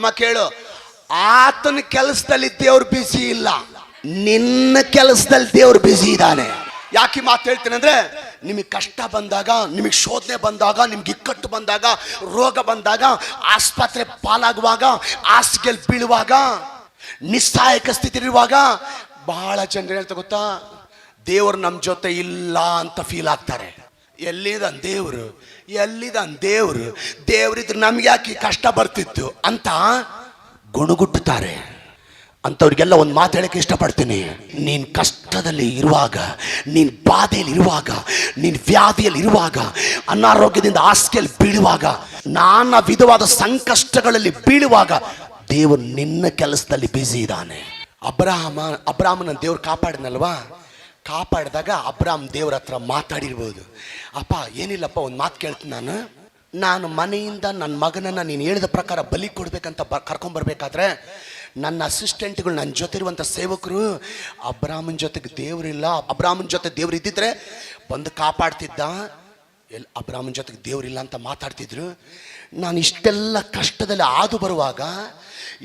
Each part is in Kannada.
ಅಮ್ಮ ಕೇಳು, ಆತನ ಕೆಲಸದಲ್ಲಿ ದೇವ್ರು ಬಿಸಿ ಇಲ್ಲ, ನಿನ್ನ ಕೆಲಸದಲ್ಲಿ ದೇವ್ರು ಬಿಸಿ ಇದ್ದಾನೆ. ಯಾಕೆ ಮಾತು ಹೇಳ್ತೇನೆ ಅಂದ್ರೆ, ನಿಮಗೆ ಕಷ್ಟ ಬಂದಾಗ, ನಿಮಗೆ ಶೋಧನೆ ಬಂದಾಗ, ನಿಮ್ಗೆ ಇಕ್ಕಟ್ಟು ಬಂದಾಗ, ರೋಗ ಬಂದಾಗ, ಆಸ್ಪತ್ರೆ ಪಾಲಾಗುವಾಗ, ಹಾಸಿಗೆಲ್ ಬೀಳುವಾಗ, ನಿಸ್ಸಹಾಯಕ ಸ್ಥಿತಿ ಇರುವಾಗ ಬಹಳ ಜನರು ಹೇಳ್ತಾ ಗೊತ್ತಾ, ದೇವರು ನಮ್ಮ ಜೊತೆ ಇಲ್ಲ ಅಂತ ಫೀಲ್ ಆಗ್ತಾರೆ. ಎಲ್ಲಿದ್ದಾನೆ ದೇವರು, ಎಲ್ಲಿದ್ದಾನೆ ದೇವರು, ದೇವರಿದ್ರೆ ನಮ್ಗೆ ಯಾಕೆ ಕಷ್ಟ ಬರ್ತಿತ್ತು ಅಂತ ಗುಣಗುಟ್ಟುತ್ತಾರೆ. ಅಂಥವ್ರಿಗೆಲ್ಲ ಒಂದು ಮಾತು ಹೇಳಕ್ಕೆ ಇಷ್ಟಪಡ್ತೀನಿ. ನೀನು ಕಷ್ಟದಲ್ಲಿ ಇರುವಾಗ, ನೀನು ಬಾಧೆಯಲ್ಲಿ ಇರುವಾಗ, ನೀನು ವ್ಯಾಧಿಯಲ್ಲಿ ಇರುವಾಗ, ಅನಾರೋಗ್ಯದಿಂದ ಹಾಸಿಗೆಯಲ್ಲಿ ಬೀಳುವಾಗ, ನಾನಾ ವಿಧವಾದ ಸಂಕಷ್ಟಗಳಲ್ಲಿ ಬೀಳುವಾಗ ದೇವರು ನಿನ್ನ ಕೆಲಸದಲ್ಲಿ ಬ್ಯುಸಿ ಇದ್ದಾನೆ. ಅಬ್ರಾಮನ ದೇವ್ರು ಕಾಪಾಡಿನಲ್ವಾ, ಕಾಪಾಡಿದಾಗ ಅಬ್ರಾಮ್ ದೇವ್ರ ಹತ್ರ ಮಾತಾಡಿರ್ಬೋದು. ಅಪ್ಪ ಏನಿಲ್ಲಪ್ಪ, ಒಂದು ಮಾತು ಕೇಳ್ತೀನಿ, ನಾನು ಮನೆಯಿಂದ ನನ್ನ ಮಗನನ್ನು ನೀನು ಹೇಳಿದ ಪ್ರಕಾರ ಬಲಿ ಕೊಡ್ಬೇಕಂತ ಕರ್ಕೊಂಬರ್ಬೇಕಾದ್ರೆ ನನ್ನ ಅಸಿಸ್ಟೆಂಟ್ಗಳು, ನನ್ನ ಜೊತೆ ಇರುವಂಥ ಸೇವಕರು, ಅಬ್ರಾಮನ ಜೊತೆಗೆ ದೇವರಿಲ್ಲ, ಅಬ್ರಾಮನ ಜೊತೆ ದೇವ್ರು ಇದ್ದಿದ್ರೆ ಬಂದು ಕಾಪಾಡ್ತಿದ್ದ, ಅಬ್ರಾಮನ ಜೊತೆಗೆ ದೇವರಿಲ್ಲ ಅಂತ ಮಾತಾಡ್ತಿದ್ರು. ನಾನು ಇಷ್ಟೆಲ್ಲ ಕಷ್ಟದಲ್ಲಿ ಹಾದು ಬರುವಾಗ,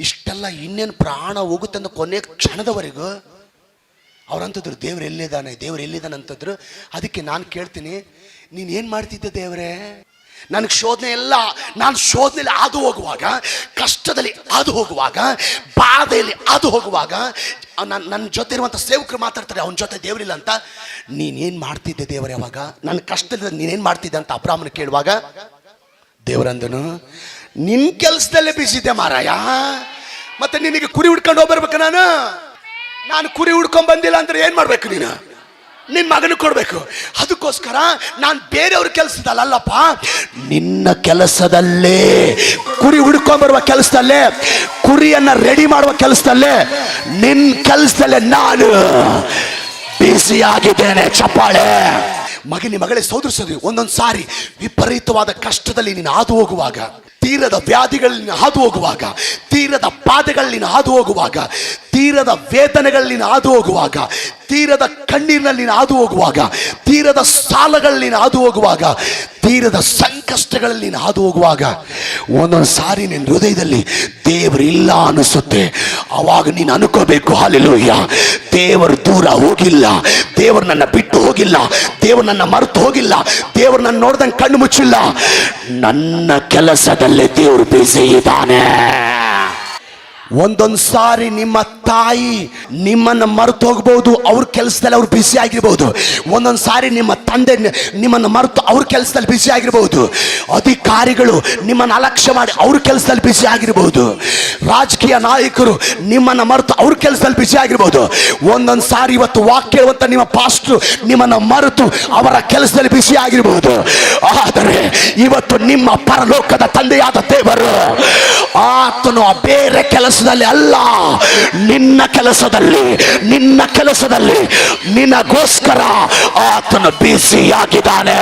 ಇಷ್ಟೆಲ್ಲ ಇನ್ನೇನು ಪ್ರಾಣ ಹೋಗುತ್ತೆ ಅಂತ ಕೊನೆ ಕ್ಷಣದವರೆಗೂ ಅವ್ರಂತದ್ರು ದೇವ್ರು ಎಲ್ಲಿದ್ದಾನೆ, ದೇವ್ರು ಎಲ್ಲಿದ್ದಾನೆ ಅಂತಂದ್ರು. ಅದಕ್ಕೆ ನಾನು ಕೇಳ್ತೀನಿ, ನೀನೇನು ಮಾಡ್ತಿದ್ದೆ ದೇವರೇ? ನನಗೆ ಶೋಧನೆ ಎಲ್ಲ, ನಾನು ಶೋಧನೆಯಲ್ಲಿ ಹಾದು ಹೋಗುವಾಗ, ಕಷ್ಟದಲ್ಲಿ ಹಾದು ಹೋಗುವಾಗ, ಬಾಧೆಯಲ್ಲಿ ಹಾದು ಹೋಗುವಾಗ, ನನ್ನ ಜೊತೆ ಇರುವಂಥ ಸೇವಕರು ಮಾತಾಡ್ತಾರೆ ಅವನ ಜೊತೆ ದೇವರಿಲ್ಲ ಅಂತ. ನೀನೇನು ಮಾಡ್ತಿದ್ದೆ ದೇವರೇ ಅವಾಗ? ನನ್ನ ಕಷ್ಟದಲ್ಲಿ ನೀನೇನು ಮಾಡ್ತಿದ್ದೆ ಅಂತ ಅಬ್ರಾಮನ ಕೇಳುವಾಗ ದೇವರಂದನು, ನಿನ್ನ ಕೆಲಸದಲ್ಲೇ ಬಿಸಿದ್ದೆ ಮಾರಾಯ. ಮತ್ತೆ ನಿನಗೆ ಕುರಿ ಹುಡ್ಕೊಂಡು ಹೋಗ್ಬರ್ಬೇಕ? ನಾನು ಕುರಿ ಹುಡ್ಕೊಂಡ್ ಬಂದಿಲ್ಲ ಅಂದ್ರೆ ಏನು ಮಾಡ್ಬೇಕು? ನೀನು ನಿನ್ನ ಮಗನ ಕೊಡ್ಬೇಕು. ಅದಕ್ಕೋಸ್ಕರ ನಾನು ಬೇರೆಯವ್ರ ಕೆಲಸದಲ್ಲಪ್ಪ, ನಿನ್ನ ಕೆಲಸದಲ್ಲೇ, ಕುರಿ ಹುಡ್ಕೊಂಡ್ಬರುವ ಕೆಲಸದಲ್ಲೇ, ಕುರಿಯನ್ನ ರೆಡಿ ಮಾಡುವ ಕೆಲಸದಲ್ಲೇ, ನಿನ್ನ ಕೆಲಸದಲ್ಲೇ ನಾನು ಬಿಸಿ ಆಗಿದ್ದೇನೆ. ಚಪ್ಪಾಳೆ. ಮಗಳೇ, ಸೋದರಿಸೋದು, ಒಂದೊಂದು ಸಾರಿ ವಿಪರೀತವಾದ ಕಷ್ಟದಲ್ಲಿ ನೀನು ಹಾದು ಹೋಗುವಾಗ, ತೀರದ ವ್ಯಾಧಿಗಳನ್ನ ಹಾದು ಹೋಗುವಾಗ, ತೀರದ ಬಾಧೆಗಳನ್ನ ಹಾದು ಹೋಗುವಾಗ, ತೀರದ ವೇದನೆಗಳನ್ನ ಹಾದು ಹೋಗುವಾಗ, ತೀರದ ಕಣ್ಣೀರಿನಲ್ಲಿ ಹಾದು ಹೋಗುವಾಗ, ತೀರದ ಸಾಲಗಳಲ್ಲಿ ಹಾದು ಹೋಗುವಾಗ, ತೀರದ ಸಂಕಷ್ಟಗಳಲ್ಲಿ ಹಾದು ಹೋಗುವಾಗ, ಒಂದೊಂದು ಸಾರಿ ನಿನ್ನ ಹೃದಯದಲ್ಲಿ ದೇವರಿಲ್ಲ ಅನಿಸುತ್ತೆ. ಅವಾಗ ನೀನು ಅನ್ಕೋಬೇಕು, ಹಲ್ಲೆಲೂಯಾ, ದೇವರು ದೂರ ಹೋಗಿಲ್ಲ, ದೇವರು ನನ್ನ ಬಿಟ್ಟು ಹೋಗಿಲ್ಲ, ದೇವರು ನನ್ನ ಮರೆತು ಹೋಗಿಲ್ಲ, ದೇವರು ನನ್ನ ನೋಡ್ದಂಗೆ ಕಣ್ಣು ಮುಚ್ಚಿಲ್ಲ, ನನ್ನ ಕೆಲಸದಲ್ಲೇ ದೇವರು ಬಿಸಿ ಇದ್ದಾನೆ. ಒಂದೊಂದು ಸಾರಿ ನಿಮ್ಮ ತಾಯಿ ನಿಮ್ಮನ್ನು ಮರೆತು ಹೋಗ್ಬಹುದು, ಅವ್ರ ಕೆಲಸದಲ್ಲಿ ಅವ್ರು ಬಿಸಿ ಆಗಿರ್ಬಹುದು. ಒಂದೊಂದು ಸಾರಿ ನಿಮ್ಮ ತಂದೆ ನಿಮ್ಮನ್ನು ಮರೆತು ಅವ್ರ ಕೆಲಸದಲ್ಲಿ ಬಿಸಿ ಆಗಿರ್ಬಹುದು. ಅಧಿಕಾರಿಗಳು ನಿಮ್ಮನ್ನು ಅಲಕ್ಷ್ಯ ಮಾಡಿ ಅವ್ರ ಕೆಲಸದಲ್ಲಿ ಬಿಸಿ ಆಗಿರ್ಬಹುದು. ರಾಜಕೀಯ ನಾಯಕರು ನಿಮ್ಮನ್ನು ಮರೆತು ಅವ್ರ ಕೆಲಸದಲ್ಲಿ ಬಿಸಿ ಆಗಿರ್ಬಹುದು. ಒಂದೊಂದು ಸಾರಿ ಇವತ್ತು ವಾಕ್ಯ ಹೇಳುವಂತ ನಿಮ್ಮ ಪಾಸ್ಟ್ರು ನಿಮ್ಮನ್ನು ಮರೆತು ಅವರ ಕೆಲಸದಲ್ಲಿ ಬಿಸಿ ಆಗಿರ್ಬಹುದು. ಆದರೆ ಇವತ್ತು ನಿಮ್ಮ ಪರಲೋಕದ ತಂದೆಯಾದ ದೇವರು ಆತನು ಬೇರೆ ಕೆಲಸದಲ್ಲಿ ಅಲ್ಲ, ನಿನ್ನ ಕೆಲಸದಲ್ಲಿ ನಿನಗೋಸ್ಕರ ಆತನು ಬಿಸಿಯಾಗಿದ್ದಾನೆ.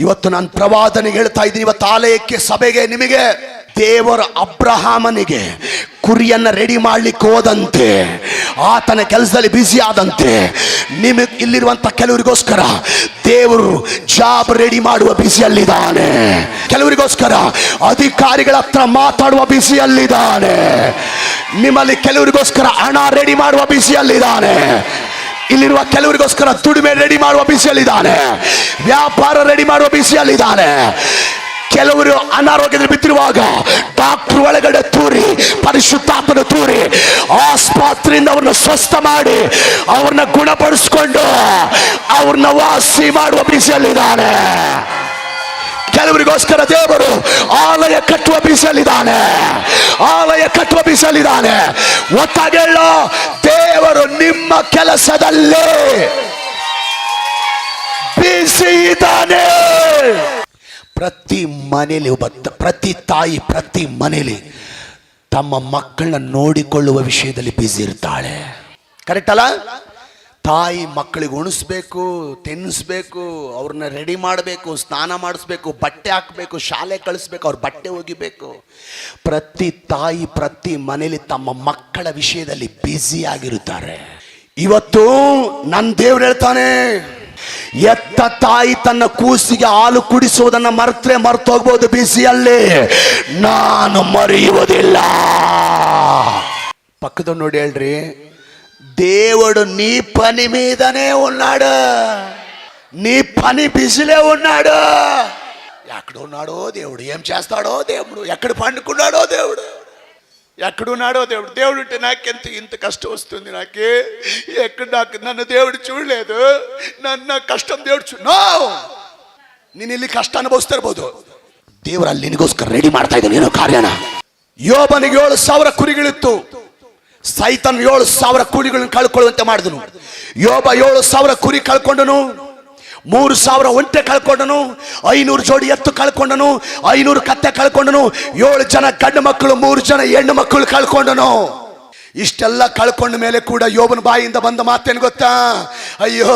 ಇವತ್ತು ನಾನು ಪ್ರವಾದನೆಗೆ ಹೇಳ್ತಾ ಇದ್ದೀನಿ, ಇವತ್ತು ಆಲಯಕ್ಕೆ, ಸಭೆಗೆ, ನಿಮಗೆ ದೇವರ ಅಬ್ರಹಾಮನಿಗೆ ಕುರಿಯನ್ನ ರೆಡಿ ಮಾಡ್ಲಿಕ್ಕೆ ಹೋದಂತೆ, ಆತನ ಕೆಲಸದಲ್ಲಿ ಬಿಸಿ ಆದಂತೆ, ನಿಮಗೆ ಇಲ್ಲಿರುವಂತ ಕೆಲವರಿಗೋಸ್ಕರ ದೇವರು ಜಾಬ್ ರೆಡಿ ಮಾಡುವ ಬಿಸಿಯಲ್ಲಿದ್ದಾನೆ. ಕೆಲವರಿಗೋಸ್ಕರ ಅಧಿಕಾರಿಗಳ ಹತ್ರ ಮಾತಾಡುವ ಬಿಸಿಯಲ್ಲಿದ್ದಾನೆ. ನಿಮ್ಮಲ್ಲಿ ಕೆಲವರಿಗೋಸ್ಕರ ಹಣ ರೆಡಿ ಮಾಡುವ ಬಿಸಿಯಲ್ಲಿದ್ದಾನೆ. ಇಲ್ಲಿರುವ ಕೆಲವರಿಗೋಸ್ಕರ ದುಡಿಮೆ ರೆಡಿ ಮಾಡುವ ಬಿಸಿಯಲ್ಲಿದ್ದಾನೆ. ವ್ಯಾಪಾರ ರೆಡಿ ಮಾಡುವ ಬಿಸಿಯಲ್ಲಿದ್ದಾನೆ. ಕೆಲವರು ಅನಾರೋಗ್ಯದಲ್ಲಿ ಬಿದ್ದಿರುವಾಗ ಡಾಕ್ಟರ್ ಒಳಗಡೆ ತೂರಿ, ಪರಿಶುದ್ಧಾತ್ಮನ ತೂರಿ ಆಸ್ಪತ್ರೆಯಿಂದ ಅವ್ರನ್ನ ಸ್ವಸ್ಥ ಮಾಡಿ, ಅವ್ರನ್ನ ಗುಣಪಡಿಸ್ಕೊಂಡು ಅವ್ರನ್ನ ವಾಸಿ ಮಾಡುವ ಬಿಸಿಯಲ್ಲಿದ್ದಾನೆ. ಕೆಲವರಿಗೋಸ್ಕರ ದೇವರು ಆಲಯ ಕಟ್ಟುವ ಬಿಸಿಯಲ್ಲಿದ್ದಾನೆ. ಒತ್ತಾಗೆಲ್ಲ ದೇವರು ನಿಮ್ಮ ಕೆಲಸದಲ್ಲೇ ಬಿಸಿ ಇದ್ದಾನೆ. ಪ್ರತಿ ತಾಯಿ ಪ್ರತಿ ಮನೆಯಲ್ಲಿ ತಮ್ಮ ಮಕ್ಕಳನ್ನ ನೋಡಿಕೊಳ್ಳುವ ವಿಷಯದಲ್ಲಿ ಬಿಸಿ ಇರ್ತಾಳೆ. ಕರೆಕ್ಟ್ ಅಲ್ಲ? ತಾಯಿ ಮಕ್ಕಳಿಗೆ ಉಣಿಸ್ಬೇಕು, ತಿನ್ನಿಸ್ಬೇಕು, ಅವ್ರನ್ನ ರೆಡಿ ಮಾಡಬೇಕು, ಸ್ನಾನ ಮಾಡಿಸ್ಬೇಕು, ಬಟ್ಟೆ ಹಾಕಬೇಕು, ಶಾಲೆ ಕಳಿಸ್ಬೇಕು, ಅವ್ರ ಬಟ್ಟೆ ಒಗಿಬೇಕು. ಪ್ರತಿ ತಾಯಿ ಪ್ರತಿ ಮನೆಯಲ್ಲಿ ತಮ್ಮ ಮಕ್ಕಳ ವಿಷಯದಲ್ಲಿ ಬ್ಯುಸಿ ಆಗಿರುತ್ತಾರೆ. ಇವತ್ತು ನನ್ನ ದೇವ್ರು ಹೇಳ್ತಾನೆ, ಎತ್ತ ತಾಯಿ ತನ್ನ ಕೂಸಿಗೆ ಹಾಲು ಕುಡಿಸುವುದನ್ನ ಮರ್ತೋಗ್ಬೋದು ಬಿಸಿಯಲ್ಲಿ, ನಾನು ಮರೆಯುವುದಿಲ್ಲ. ಪಕ್ಕದ ನೋಡಿ ಹೇಳ್ರಿ, దేవుడు నీ పని మీదనే ఉన్నాడు, నీ పని బిజీలే ఉన్నాడు. ఎక్కడున్నాడో దేవుడు, ఏం చేస్తాడో దేవుడు, ఎక్కడ పండుకున్నాడో దేవుడు, ఎక్కడున్నాడో దేవుడు. దేవుడు ఉంటే నాకెంత ఇంత కష్టం వస్తుంది, నాకే ఎక్కడ నన్ను దేవుడు చూడలేదు, నా ಕಷ್ಟ దేవుడు ನೀನು ಇಲ್ಲಿ ಕಷ್ಟ ಅನುಭವಿಸ್ತಿರ್ಬೋದು, ದೇವರು ಅಲ್ಲಿ ನಿನಗೋಸ್ಕರ ರೆಡಿ ಮಾಡ್ತಾ ಇದ್ದಾನೆ ಏನೋ ಕಾರ್ಯನ. ಯೋಬನಿಗೆ 7,000 ಕುರಿಗಳಿತ್ತು, ಸೈತಾನ್ 7,000 ಕುರಿಗಳನ್ನು ಕಳ್ಕೊಳ್ಳುವಂತೆ ಮಾಡಿದನು. ಯೋಬ 7,000 ಕುರಿ ಕಳ್ಕೊಂಡನು, 3,000 ಒಂಟೆ ಕಳ್ಕೊಂಡನು, 500 ಜೋಡಿ ಎತ್ತು ಕಳ್ಕೊಂಡನು, 500 ಕತ್ತೆ ಕಳ್ಕೊಂಡನು, 7 ಜನ ಗಂಡು ಮಕ್ಕಳು, 3 ಜನ ಹೆಣ್ಣು ಮಕ್ಕಳು ಕಳ್ಕೊಂಡನು. ಇಷ್ಟೆಲ್ಲ ಕಳ್ಕೊಂಡ ಮೇಲೆ ಕೂಡ ಯೋಬನ ಬಾಯಿಯಿಂದ ಬಂದ ಮಾತೇನು ಗೊತ್ತಾ? ಅಯ್ಯೋ,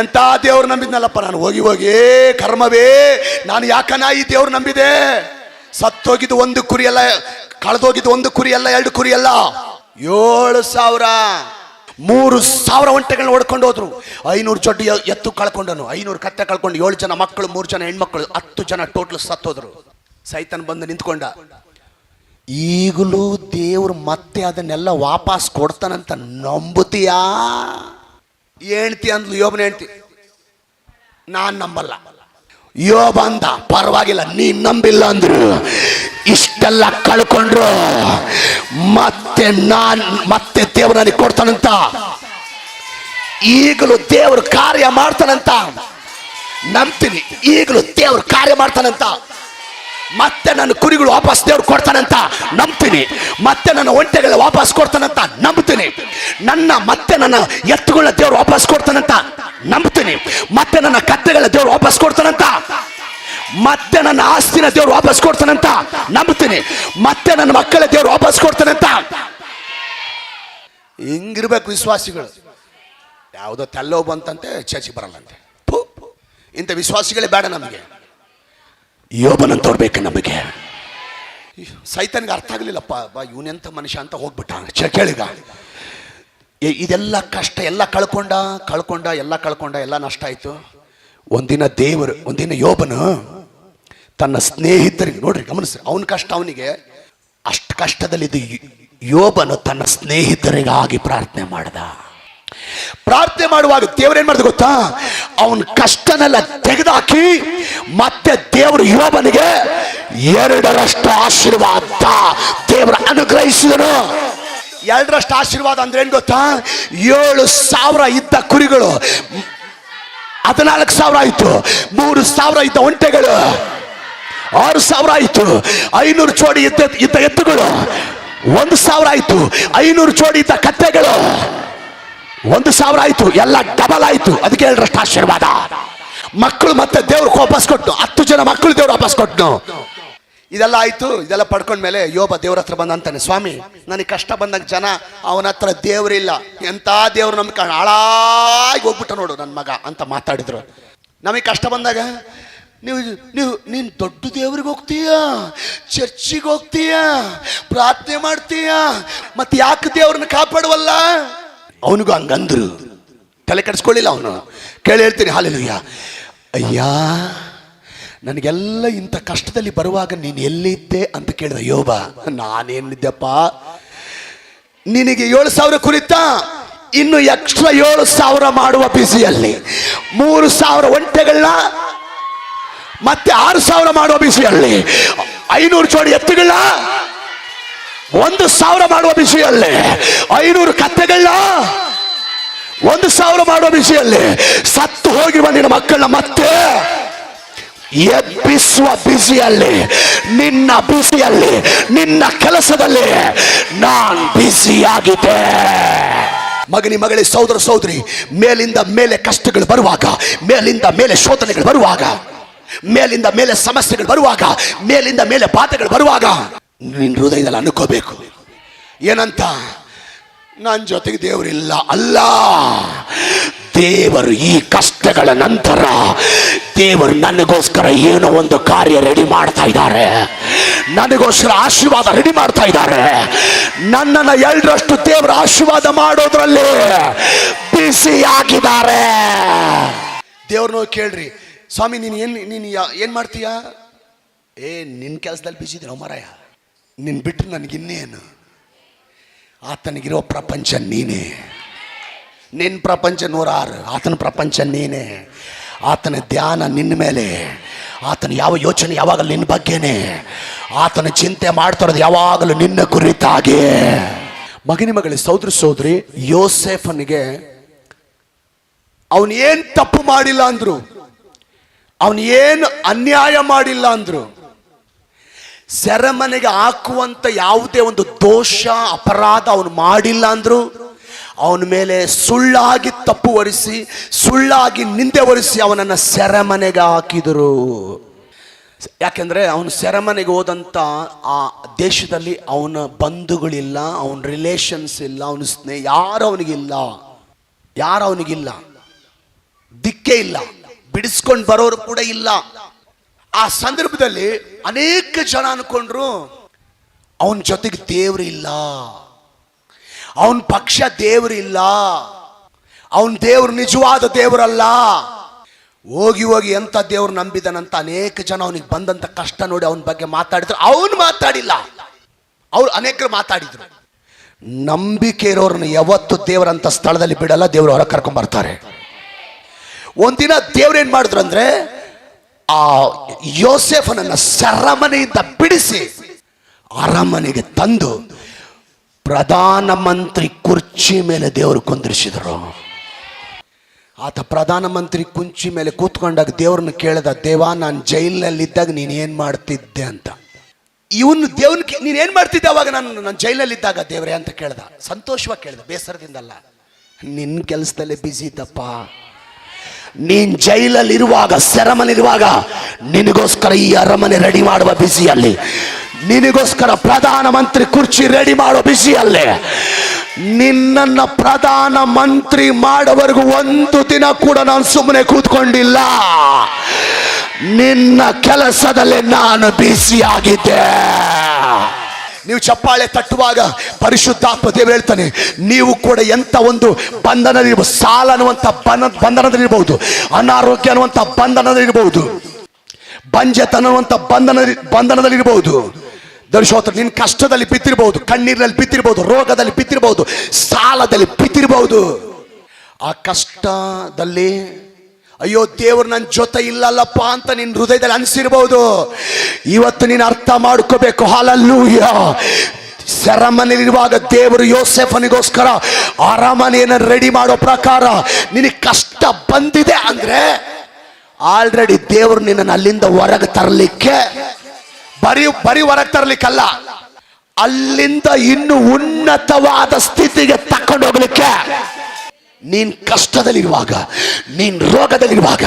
ಎಂತ ದೇವ್ರು ನಂಬಿದ್ನಲ್ಲಪ್ಪ ನಾನು, ಹೋಗಿ ಹೋಗಿ ಕರ್ಮವೇ, ನಾನು ಯಾಕನ ಈ ದೇವ್ರು ನಂಬಿದೆ. ಸತ್ತೋಗಿದ್ದು 1 ಕುರಿ ಅಲ್ಲ, ಕಳೆದೋಗಿದ್ದು 1 ಕುರಿ ಅಲ್ಲ, 2 ಕುರಿ ಅಲ್ಲ, 7,000. 3,000 ಒಂಟೆಗಳನ್ನ ಹೊಡ್ಕೊಂಡು ಹೋದ್ರು, 500 ಜೊಡ್ಡಿ ಎತ್ತು ಕಳ್ಕೊಂಡನು, 500 ಕತ್ತೆ ಕಳ್ಕೊಂಡು, 7 ಜನ ಮಕ್ಕಳು, 3 ಜನ ಹೆಣ್ಮಕ್ಳು, 10 ಜನ ಟೋಟಲ್ ಸತ್ತೋದ್ರು. ಸೈತಾನ್ ಬಂದು ನಿಂತ್ಕೊಂಡ, ಈಗಲೂ ದೇವ್ರು ಮತ್ತೆ ಅದನ್ನೆಲ್ಲ ವಾಪಸ್ ಕೊಡ್ತಾನಂತ ನಂಬುತ್ತೀಯಾ? ಹೇಳ್ತಿ ಅಂದ್ಲು ಯೋಬನ ಹೆಂಡ್ತಿ, ನಾನ್ ನಂಬಲ್ಲ. ಯೋಬ ಅಂದ, ಪರವಾಗಿಲ್ಲ ನೀನ್ ನಂಬಿಲ್ಲ ಅಂದ್ರು, ಇಷ್ಟೆಲ್ಲ ಕಳ್ಕೊಂಡ್ರು ಮತ್ತೆ ದೇವ್ರು ನನಗೆ ಕೊಡ್ತಾನಂತ, ಈಗಲೂ ದೇವ್ರು ಕಾರ್ಯ ಮಾಡ್ತಾನಂತ ನಂಬ್ತೀನಿ, ಈಗಲೂ ದೇವ್ರು ಕಾರ್ಯ ಮಾಡ್ತಾನಂತ, ಮತ್ತೆ ನನ್ನ ಕುರಿಗಳು ವಾಪಸ್ ದೇವ್ರು ಕೊಡ್ತಾನಂತ ನಂಬ್ತೀನಿ, ಮತ್ತೆ ನನ್ನ ಒಂಟೆಗಳ ವಾಪಸ್ ಕೊಡ್ತಾನಂತ ನಂಬ್ತೀನಿ, ಮತ್ತೆ ನನ್ನ ಎತ್ತುಗಳ ದೇವ್ರು ವಾಪಸ್ ಕೊಡ್ತಾನಂತ ನಂಬ್ತೀನಿ, ಮತ್ತೆ ನನ್ನ ಕತ್ತೆಗಳ ದೇವ್ರು ವಾಪಸ್ ಕೊಡ್ತಾನಂತ, ಮತ್ತೆ ನನ್ನ ಆಸ್ತಿನ ದೇವ್ರು ವಾಪಸ್ ಕೊಡ್ತಾನಂತ ನಂಬ್ತೀನಿ, ಮತ್ತೆ ನನ್ನ ಮಕ್ಕಳ ದೇವ್ರು ವಾಪಸ್ ಕೊಡ್ತಾನಂತ. ಹಿಂಗಿರ್ಬೇಕು ವಿಶ್ವಾಸಿಗಳು. ಯಾವುದೋ ತೆಲ್ಲೋ ಬಂತಂತೆ ಚೇಚಿ ಬರಲ್ಲಂತೆ, ಇಂಥ ವಿಶ್ವಾಸಿಗಳೇ ಬೇಡ ನಮಗೆ. ಯೋಬನಂತವ್ರು ಬೇಕು ನಮಗೆ. ಸೈತಾನಿಗೆ ಅರ್ಥ ಆಗಲಿಲ್ಲಪ್ಪ, ಇವನೆಂತ ಮನುಷ್ಯ ಅಂತ ಹೋಗ್ಬಿಟ್ಟ. ಕೇಳಿಗ ಇದೆಲ್ಲ ಕಷ್ಟ ಎಲ್ಲ ಕಳ್ಕೊಂಡ ಎಲ್ಲ ನಷ್ಟ ಆಯ್ತು. ಒಂದಿನ ಯೋಬನು ತನ್ನ ಸ್ನೇಹಿತರಿಗೆ, ನೋಡ್ರಿ ಗಮನಿಸ್ರಿ, ಅವನ ಕಷ್ಟ ಅವನಿಗೆ, ಅಷ್ಟು ಕಷ್ಟದಲ್ಲಿದ್ದು ಯೋಬನು ತನ್ನ ಸ್ನೇಹಿತರಿಗಾಗಿ ಪ್ರಾರ್ಥನೆ ಮಾಡ್ದ. ಪ್ರಾರ್ಥನೆ ಮಾಡುವಾಗ ದೇವರೇನ್ ಮಾಡಿದ ಗೊತ್ತಾ? ಅವನ ಕಷ್ಟನೆಲ್ಲ ತೆಗೆದಾಕಿ ಮತ್ತೆ ದೇವರು ಯೋಬನಿಗೆ 2ರಷ್ಟು ಆಶೀರ್ವಾದ ದೇವರು ಅನುಗ್ರಹಿಸಿದನು. 2ರಷ್ಟು ಆಶೀರ್ವಾದ ಅಂದ್ರೆ ಏನ್ ಗೊತ್ತಾ? 7,000 ಇದ್ದ ಕುರಿಗಳು 14,000 ಆಯ್ತು, 3,000 ಇದ್ದ ಒಂಟೆಗಳು 6,000 ಆಯ್ತು, 500 ಜೋಡಿ ಇದ್ದ ಎತ್ತುಗಳು 1,000 ಆಯ್ತು, 500 ಜೋಡಿ ಇದ್ದ ಕತ್ತೆಗಳು 1,000 ಆಯ್ತು, ಎಲ್ಲ ಡಬಲ್ ಆಯ್ತು. ಅದಕ್ಕೆ 2ರಷ್ಟು ಆಶೀರ್ವಾದ. ಮಕ್ಕಳು ಮತ್ತೆ ದೇವ್ರು ವಾಪಸ್ ಕೊಟ್ಟು, 10 ಜನ ಮಕ್ಕಳು ದೇವ್ರು ವಾಪಸ್ ಕೊಟ್ಟು. ಇದೆಲ್ಲ ಆಯ್ತು. ಇದೆಲ್ಲ ಪಡ್ಕೊಂಡ್ಮೇಲೆ ಯೋಬ ದೇವ್ರ ಹತ್ರ ಬಂದ ಅಂತಾನೆ, ಸ್ವಾಮಿ ನನಗೆ ಕಷ್ಟ ಬಂದಾಗ ಜನ ಅವನ ಹತ್ರ ದೇವ್ರಿಲ್ಲ, ಎಂತ ದೇವ್ರು ನಮ್ಗೆ ಹಾಳಾಗಿ ಹೋಗ್ಬಿಟ್ಟ ನೋಡು ನನ್ನ ಮಗ ಅಂತ ಮಾತಾಡಿದ್ರು. ನಮಗೆ ಕಷ್ಟ ಬಂದಾಗ ನೀನು ದೊಡ್ಡ ದೇವ್ರಿಗೆ ಹೋಗ್ತೀಯ, ಚರ್ಚಿಗೆ ಹೋಗ್ತೀಯ, ಪ್ರಾರ್ಥನೆ ಮಾಡ್ತೀಯ, ಮತ್ತೆ ಯಾಕೆ ದೇವ್ರನ್ನ ಕಾಪಾಡುವಲ್ಲ? ಅವನಿಗೂ ಹಂಗಂದ್ರು, ತಲೆ ಕೆಡಿಸ್ಕೊಳ್ಳಿಲ್ಲ ಅವನು. ಕೇಳಿ ಹೇಳ್ತೀನಿ, ಹಾಲೆಲೂಯ. ಅಯ್ಯ, ನನಗೆಲ್ಲ ಇಂಥ ಕಷ್ಟದಲ್ಲಿ ಬರುವಾಗ ನೀನು ಎಲ್ಲಿದ್ದೆ ಅಂತ ಕೇಳಿದ ಯೋಬ. ನಾನೇನಿದ್ದೆಪ್ಪ, ನಿನಗೆ 7,000 ಕುರಿತಾ, ಇನ್ನು ಎಕ್ಸ್ಟ್ರಾ 7,000 ಮಾಡುವ ಬಿಸಿಯಲ್ಲಿ, 3,000 ಒಂಟೆಗಳನ್ನ ಮತ್ತೆ 6,000 ಮಾಡುವ ಬಿಸಿಯಲ್ಲಿ, 500 ಜೋಡಿ ಎತ್ತುಗಳನ್ನ 1,000 ಮಾಡುವ ಬಿಸಿಯಲ್ಲಿ, 500 ಕತ್ತೆಗಳನ್ನ 1,000 ಮಾಡುವ ಬಿಸಿಯಲ್ಲಿ, ಸತ್ತು ಹೋಗಿರುವ ನಿನ್ನ ಮಕ್ಕಳನ್ನ ಮತ್ತೆ ಎಬ್ಬಿಸುವ ಬಿಸಿಯಲ್ಲಿ, ನಿನ್ನ ಬಿಸಿಯಲ್ಲಿ, ನಿನ್ನ ಕೆಲಸದಲ್ಲಿ ನಾನು ಬಿಸಿಯಾಗಿದ್ದೆ. ಮಗನಿ ಮಗಳೇ, ಸಹೋದರ ಸಹೋದರಿ, ಮೇಲಿಂದ ಮೇಲೆ ಕಷ್ಟಗಳು ಬರುವಾಗ, ಮೇಲಿಂದ ಮೇಲೆ ಶೋಧನೆಗಳು ಬರುವಾಗ, ಮೇಲಿಂದ ಮೇಲೆ ಸಮಸ್ಯೆಗಳು ಬರುವಾಗ, ಮೇಲಿಂದ ಮೇಲೆ ಬಾಧೆಗಳು ಬರುವಾಗ, ನಿನ್ನ ಹೃದಯದಲ್ಲಿ ಅನ್ಕೋಬೇಕು ಏನಂತ? ನನ್ನ ಜೊತೆಗೆ ದೇವರಿಲ್ಲ ಅಲ್ಲ, ದೇವರು ಈ ಕಷ್ಟಗಳ ನಂತರ ದೇವರು ನನಗೋಸ್ಕರ ಏನೋ ಒಂದು ಕಾರ್ಯ ರೆಡಿ ಮಾಡ್ತಾ ಇದ್ದಾರೆ, ನನಗೋಸ್ಕರ ಆಶೀರ್ವಾದ ರೆಡಿ ಮಾಡ್ತಾ ಇದ್ದಾರೆ. ನನ್ನನ್ನು 2ರಷ್ಟು ದೇವರ ಆಶೀರ್ವಾದ ಮಾಡೋದ್ರಲ್ಲಿ ಬಿಸಿಯಾಗಿದ್ದಾರೆ. ದೇವ್ರನ್ನ ಕೇಳ್ರಿ, ಸ್ವಾಮಿ ನೀನು ಏನು ಮಾಡ್ತೀಯಾ? ನಿನ್ನ ಕೆಲಸದಲ್ಲಿ ಬಿಸಿ ಇದ್ದೀರ ಮರಾಯ, ನಿನ್ನ ಬಿಟ್ಟರೆ ನನಗಿನ್ನೇನು? ಆತನಿಗಿರೋ ಪ್ರಪಂಚ ನೀನೇ. ನಿನ್ನ ಪ್ರಪಂಚ 106, ಆತನ ಪ್ರಪಂಚ ನೀನೇ. ಆತನ ಧ್ಯಾನ ನಿನ್ನ ಮೇಲೆ, ಆತನ ಯಾವ ಯೋಚನೆ ಯಾವಾಗಲೂ ನಿನ್ನ ಬಗ್ಗೆನೇ, ಆತನ ಚಿಂತೆ ಮಾಡ್ತಾರೋದು ಯಾವಾಗಲೂ ನಿನ್ನ ಕುರಿತಾಗಿ. ಮಗನಿ ಮಗಳೇ, ಸಹೋದರ ಸಹೋದರಿ, ಯೋಸೇಫನಿಗೆ ಅವನು ಏನು ತಪ್ಪು ಮಾಡಿಲ್ಲ ಅಂದ್ರು, ಅವನು ಏನು ಅನ್ಯಾಯ ಮಾಡಿಲ್ಲ ಅಂದ್ರು, ಸೆರೆಮನೆಗೆ ಹಾಕುವಂತ ಯಾವುದೇ ಒಂದು ದೋಷ ಅಪರಾಧ ಅವನು ಮಾಡಿಲ್ಲ ಅಂದ್ರು, ಅವನ ಮೇಲೆ ಸುಳ್ಳಾಗಿ ತಪ್ಪು ಹೊರಿಸಿ, ಸುಳ್ಳಾಗಿ ನಿಂದೆ ಹೊರಿಸಿ ಅವನನ್ನು ಸೆರೆಮನೆಗೆ ಹಾಕಿದರು. ಯಾಕೆಂದ್ರೆ ಅವನು ಸೆರೆಮನೆಗೆ ಹೋದಂಥ ಆ ದೇಶದಲ್ಲಿ ಅವನ ಬಂಧುಗಳಿಲ್ಲ, ಅವನ ರಿಲೇಷನ್ಸ್ ಇಲ್ಲ, ಅವನ ಸ್ನೇಹ ಯಾರು ಅವನಿಗಿಲ್ಲ, ದಿಕ್ಕೇ ಇಲ್ಲ, ಬಿಡಿಸ್ಕೊಂಡು ಬರೋರು ಕೂಡ ಇಲ್ಲ. ಆ ಸಂದರ್ಭದಲ್ಲಿ ಅನೇಕ ಜನ ಅನ್ಕೊಂಡ್ರು ಅವನ ಜೊತೆಗೆ ದೇವರು ಇಲ್ಲ, ಅವನ ಪಕ್ಷ ದೇವರು ಇಲ್ಲ, ಅವನ ದೇವರು ನಿಜವಾದ ದೇವರಲ್ಲ. ಹೋಗಿ ಹೋಗಿ ಎಂತ ದೇವ್ರು ನಂಬಿದನಂತ ಅನೇಕ ಜನ ಅವನಿಗೆ ಬಂದಂತ ಕಷ್ಟ ನೋಡಿ ಅವನ ಬಗ್ಗೆ ಮಾತಾಡಿದ್ರು. ಅವನು ಮಾತಾಡಿಲ್ಲ, ಅವ್ರು ಅನೇಕರು ಮಾತಾಡಿದ್ರು. ನಂಬಿಕೆ ಇರೋರನ್ನ ಯಾವತ್ತು ದೇವರಂತ ಸ್ಥಳದಲ್ಲಿ ಬಿಡಲ್ಲ, ದೇವರು ಹೊರ ಕರ್ಕೊಂಡ್ ಬರ್ತಾರೆ. ಒಂದಿನ ದೇವ್ರು ಏನ್ ಮಾಡಿದ್ರು ಅಂದ್ರೆ, ಆ ಯೋಸೇಫನನ್ನ ಸೆರೆಮನೆಯಿಂದ ಬಿಡಿಸಿ ಅರಮನೆಗೆ ತಂದು ಪ್ರಧಾನ ಮಂತ್ರಿ ಕುರ್ಚಿ ಮೇಲೆ ದೇವರು ಕುಂದಿರಿಸಿದರು. ಆತ ಪ್ರಧಾನ ಮಂತ್ರಿ ಕುರ್ಚಿ ಮೇಲೆ ಕೂತ್ಕೊಂಡಾಗ ದೇವ್ರನ್ನ ಕೇಳಿದ, ದೇವಾ, ನಾನು ಜೈಲಿನಲ್ಲಿದ್ದಾಗ ನೀನು ಏನು ಮಾಡ್ತಿದ್ದೆ ಅಂತ. ಇವನು ದೇವ್ನ ನೀನು ಏನು ಮಾಡ್ತಿದ್ದೆ ಅವಾಗ ನಾನು ಜೈಲಲ್ಲಿದ್ದಾಗ ದೇವ್ರೆ ಅಂತ ಕೇಳ್ದ. ಸಂತೋಷವಾಗಿ ಕೇಳ್ದ, ಬೇಸರದಿಂದಲ್ಲ. ನಿನ್ನ ಕೆಲಸದಲ್ಲೇ ಬ್ಯುಸಿ ಇದ್ದಪ್ಪ. ನೀನ್ ಜೈಲಲ್ಲಿರುವಾಗ, ಸೆರೆಮನೆಯಿರುವಾಗ ನಿನಗೋಸ್ಕರ ಈ ಅರಮನೆ ರೆಡಿ ಮಾಡುವ ಬಿಸಿಯಲ್ಲಿ, ನಿನಗೋಸ್ಕರ ಪ್ರಧಾನ ಮಂತ್ರಿ ಕುರ್ಚಿ ರೆಡಿ ಮಾಡೋ ಬಿಸಿಯಲ್ಲೇ, ನಿನ್ನನ್ನು ಪ್ರಧಾನ ಮಂತ್ರಿ ಮಾಡೋವರೆಗೂ ಒಂದು ದಿನ ಕೂಡ ನಾನು ಸುಮ್ಮನೆ ಕೂತ್ಕೊಂಡಿಲ್ಲ. ನಿನ್ನ ಕೆಲಸದಲ್ಲಿ ನಾನು ಬಿಸಿಯಾಗಿದ್ದೆ. ನೀವು ಚಪ್ಪಾಳೆ ತಟ್ಟುವಾಗ ಪರಿಶುದ್ಧಾತ್ಮ ದೇವರು ಹೇಳ್ತಾನೆ, ನೀವು ಕೂಡ ಎಂತ ಒಂದು ಬಂಧನದಲ್ಲಿರ್ಬೋದು, ಸಾಲ ಅನ್ನುವಂಥ ಬಂಧನದಲ್ಲಿರ್ಬಹುದು, ಅನಾರೋಗ್ಯ ಅನ್ನುವಂಥ ಬಂಧನದಲ್ಲಿರ್ಬಹುದು, ಬಂಜೆತನ ಅನ್ನುವಂಥ ಬಂಧನದಲ್ಲಿರ್ಬಹುದು. ದರ್ಶೋತ್ರ, ನಿನ್ನ ಕಷ್ಟದಲ್ಲಿ ಬಿದ್ದಿರಬಹುದು, ಕಣ್ಣೀರಿನಲ್ಲಿ ಬಿದ್ದಿರಬಹುದು, ರೋಗದಲ್ಲಿ ಬಿದ್ದಿರಬಹುದು, ಸಾಲದಲ್ಲಿ ಬಿದ್ದಿರಬಹುದು. ಆ ಕಷ್ಟದಲ್ಲಿ ಅಯ್ಯೋ ದೇವ್ರು ನನ್ನ ಜೊತೆ ಇಲ್ಲಲ್ಲಪ್ಪ ಅಂತ ನಿನ್ನ ಹೃದಯದಲ್ಲಿ ಅನಿಸಿರ್ಬಹುದು. ಇವತ್ತು ನೀನು ಅರ್ಥ ಮಾಡ್ಕೋಬೇಕು. ಹಲ್ಲೆಲೂಯ. ಸೆರೆಮನೆಯಲ್ಲಿರುವಾಗ ದೇವರು ಯೋಸೇಫನಿಗೋಸ್ಕರ ಅರಮನೆಯನ್ನು ರೆಡಿ ಮಾಡೋ ಪ್ರಕಾರ ನಿನಗೆ ಕಷ್ಟ ಬಂದಿದೆ ಅಂದ್ರೆ ಆಲ್ರೆಡಿ ದೇವರು ನಿನ್ನನ್ನು ಅಲ್ಲಿಂದ ಹೊರಗೆ ತರಲಿಕ್ಕೆ, ಬರೀ ಹೊರಗೆ ತರಲಿಕ್ಕಲ್ಲ, ಅಲ್ಲಿಂದ ಇನ್ನು ಉನ್ನತವಾದ ಸ್ಥಿತಿಗೆ ತಕೊಂಡು ಹೋಗ್ಲಿಕ್ಕೆ. ನೀನ್ ಕಷ್ಟದಲ್ಲಿರುವಾಗ, ನೀನ್ ರೋಗದಲ್ಲಿರುವಾಗ,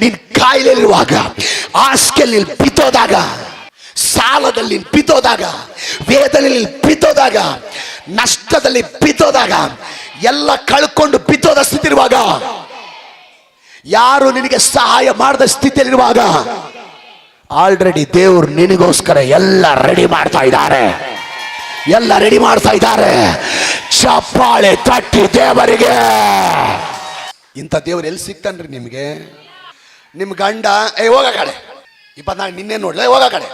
ನೀನ್ ಕಾಯಿಲೆಯಲ್ಲಿರುವಾಗ, ಹಾಸಿಗೆಯಲ್ಲಿ ಬಿತ್ತೋದಾಗ, ಸಾಲದಲ್ಲಿ ಬಿತ್ತೋದಾಗ, ವೇದನೆಯಲ್ಲಿ ಬಿತ್ತೋದಾಗ, ನಷ್ಟದಲ್ಲಿ ಬಿತ್ತೋದಾಗ, ಎಲ್ಲ ಕಳ್ಕೊಂಡು ಬಿತ್ತೋದ ಸ್ಥಿತಿ ಇರುವಾಗ, ಯಾರು ನಿನಗೆ ಸಹಾಯ ಮಾಡದ ಸ್ಥಿತಿಯಲ್ಲಿರುವಾಗ ಆಲ್ರೆಡಿ ದೇವರು ನಿನಗೋಸ್ಕರ ಎಲ್ಲ ರೆಡಿ ಮಾಡ್ತಾ ಇದ್ದಾರೆ. ಚಪ್ಪಾಳೆ ತಟ್ಟಿ ದೇವರಿಗೆ. ಇಂಥ ದೇವ್ರು ಎಲ್ಲಿ ಸಿಗ್ತಾನ್ರಿ ನಿಮ್ಗೆ? ನಿಮ್ ಗಂಡ ಹೋಗ ಕಡೆ, 24 ನಿನ್ನೆ ನೋಡ್ಲ, ಹೋಗ ಕಡೆ.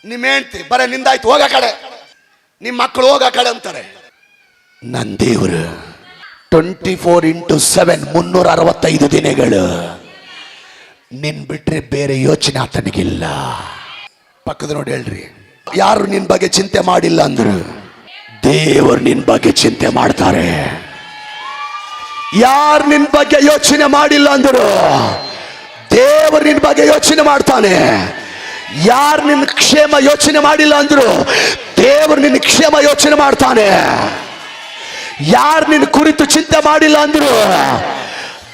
ನಿಮ್ಮ ಹೆಂಡ್ತಿ ಬರ ನಿಂದಾಯ್ತು, ಹೋಗ ಕಡೆ. ನಿಮ್ಮ ಮಕ್ಕಳು ಹೋಗ ಕಡೆ ಅಂತಾರೆ. ನನ್ನ ದೇವರು 24x7 365 ದಿನಗಳು ನಿನ್ ಬಿಟ್ರೆ ಬೇರೆ ಯೋಚನೆ ಆತನಿಗಿಲ್ಲ. ಪಕ್ಕದ ನೋಡಿ ಹೇಳ್ರಿ, ಯಾರು ನಿನ್ ಬಗ್ಗೆ ಚಿಂತೆ ಮಾಡಿಲ್ಲ ಅಂದ್ರು ದೇವರು ನಿನ್ ಬಗ್ಗೆ ಚಿಂತೆ ಮಾಡ್ತಾರೆ. ಯಾರು ನಿನ್ ಬಗ್ಗೆ ಯೋಚನೆ ಮಾಡಿಲ್ಲ ಅಂದ್ರು ದೇವರು ನಿನ್ ಬಗ್ಗೆ ಯೋಚನೆ ಮಾಡ್ತಾನೆ. ಯಾರು ನಿನ್ನ ಕ್ಷೇಮ ಯೋಚನೆ ಮಾಡಿಲ್ಲ ಅಂದ್ರು ದೇವರು ನಿನ್ನ ಕ್ಷೇಮ ಯೋಚನೆ ಮಾಡ್ತಾನೆ. ಯಾರು ನಿನ್ನ ಕುರಿತು ಚಿಂತೆ ಮಾಡಿಲ್ಲ ಅಂದ್ರು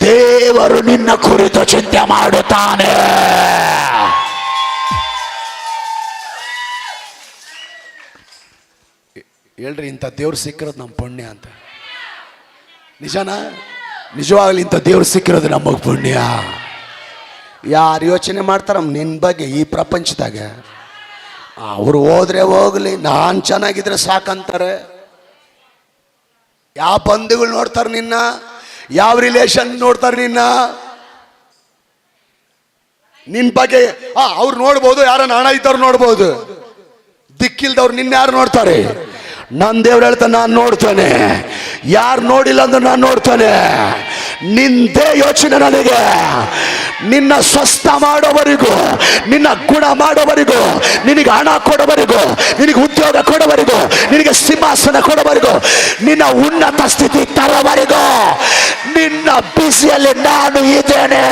ದೇವರು ನಿನ್ನ ಕುರಿತು ಚಿಂತೆ ಮಾಡುತ್ತಾನೆ. ಹೇಳ್ರಿ, ಇಂಥ ದೇವ್ರು ಸಿಕ್ಕಿರೋದು ನಮ್ಮ ಪುಣ್ಯ ಅಂತ. ನಿಜನಾ? ನಿಜವಾಗ್ಲಿ ಇಂಥ ದೇವ್ರು ಸಿಕ್ಕಿರೋದು ನಮಗೆ ಪುಣ್ಯ. ಯಾರು ಯೋಚನೆ ಮಾಡ್ತಾರ ನಿನ್ನ ಬಗ್ಗೆ ಈ ಪ್ರಪಂಚದಾಗ? ಅವರು ಹೋದ್ರೆ ಹೋಗ್ಲಿ, ನಾನು ಚೆನ್ನಾಗಿದ್ರೆ ಸಾಕಂತಾರೆ. ಯಾವ ಬಂಧುಗಳು ನೋಡ್ತಾರೆ ನಿನ್ನ? ಯಾವ ರಿಲೇಷನ್ ನೋಡ್ತಾರೆ ನಿನ್ನ? ನಿನ್ ಬಗ್ಗೆ ಅವ್ರು ನೋಡ್ಬೋದು, ಯಾರನ್ನ ಹಣ ಇದ್ದವ್ರು ನೋಡ್ಬೋದು, ದಿಕ್ಕಿಲ್ದವ್ರು ನಿನ್ನ ಯಾರು ನೋಡ್ತಾರೆ? ನನ್ನ ದೇವ್ರು ಹೇಳ್ತಾನೆ, ನಾನು ನೋಡ್ತಾನೆ. ಯಾರು ನೋಡಿಲ್ಲ ಅಂದ್ರೆ ನಾನು ನೋಡ್ತಾನೆ. ನಿಂದೇ ಯೋಚನೆ ನನಗೆ. ನಿನ್ನ ಸ್ವಸ್ಥ ಮಾಡೋವರೆಗೂ, ನಿನ್ನ ಗುಣ ಮಾಡೋವರೆಗೂ, ನಿನಗೆ ಹಣ ಕೊಡೋವರೆಗೂ, ನಿನಗೆ ಉದ್ಯೋಗ ಕೊಡೋವರೆಗೂ, ನಿನಗೆ ಸಿಂಹಾಸನ ಕೊಡೋವರೆಗೂ, ನಿನ್ನ ಉನ್ನತ ಸ್ಥಿತಿ ತರೋವರೆಗೂ ನಿನ್ನ ಬಿಸಿಯಲ್ಲಿ ನಾನು ಇದ್ದೇನೆ.